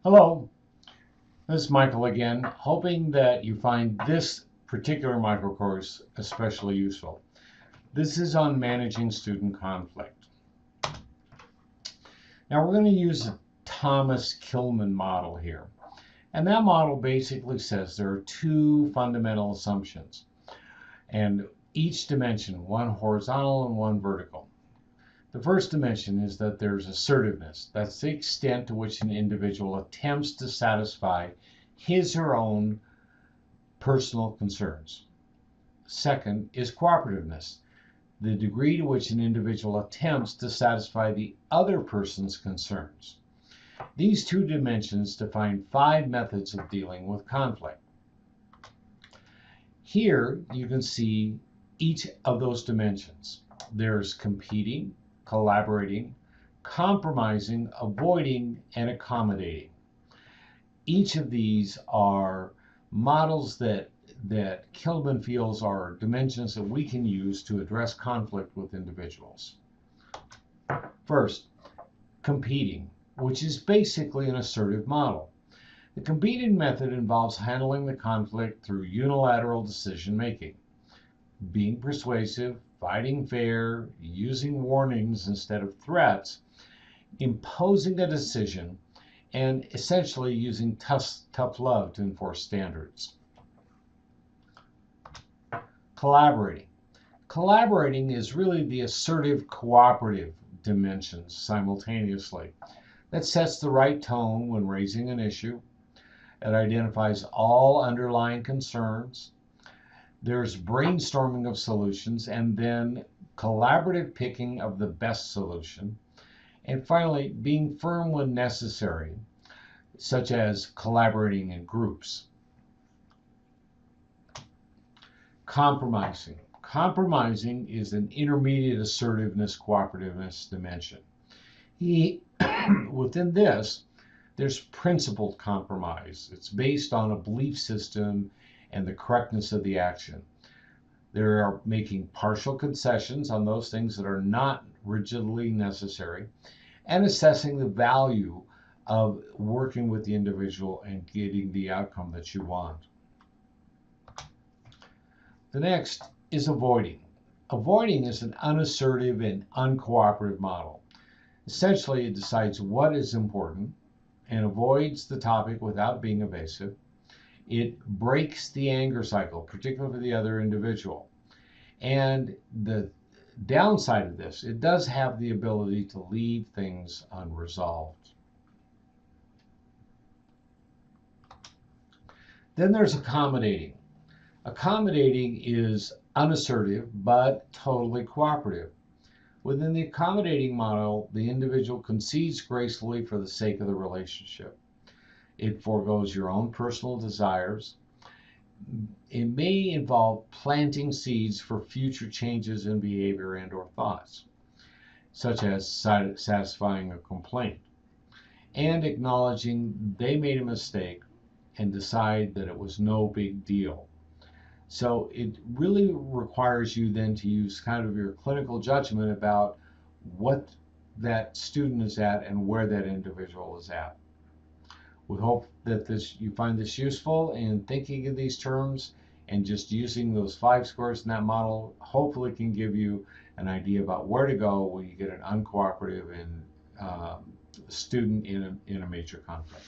Hello, this is Michael again, hoping that you find this particular microcourse especially useful. This is on managing student conflict. Now we're going to use the Thomas Kilmann model here. And that model basically says there are two fundamental assumptions, and each dimension, one horizontal and one vertical. The first dimension is that there's assertiveness. That's the extent to which an individual attempts to satisfy his or her own personal concerns. Second is cooperativeness, the degree to which an individual attempts to satisfy the other person's concerns. These two dimensions define 5 methods of dealing with conflict. Here you can see each of those dimensions. There's competing, collaborating, compromising, avoiding, and accommodating. Each of these are models that Kilmann feels are dimensions that we can use to address conflict with individuals. First, competing, which is basically an assertive model. The competing method involves handling the conflict through unilateral decision making, being persuasive, fighting fair, using warnings instead of threats, imposing a decision, and essentially using tough love to enforce standards. Collaborating. Collaborating is really the assertive cooperative dimensions simultaneously. That sets the right tone when raising an issue. It identifies all underlying concerns. There's brainstorming of solutions, and then collaborative picking of the best solution. And finally, being firm when necessary, such as collaborating in groups. Compromising. Compromising is an intermediate assertiveness, cooperativeness dimension. Within this, there's principled compromise. It's based on a belief system and the correctness of the action. They are making partial concessions on those things that are not rigidly necessary, and assessing the value of working with the individual and getting the outcome that you want. The next is avoiding. Avoiding is an unassertive and uncooperative model. Essentially, it decides what is important and avoids the topic without being evasive. It breaks the anger cycle, particularly for the other individual. And the downside of this, it does have the ability to leave things unresolved. Then there's accommodating. Accommodating is unassertive but totally cooperative. Within the accommodating model, the individual concedes gracefully for the sake of the relationship. It forgoes your own personal desires. It may involve planting seeds for future changes in behavior and or thoughts, such as satisfying a complaint, and acknowledging they made a mistake and decide that it was no big deal. So it really requires you then to use kind of your clinical judgment about what that student is at and where that individual is at. We hope that you find this useful in thinking in these terms, and just using those 5 scores in that model hopefully can give you an idea about where to go when you get an uncooperative and student in a major conflict.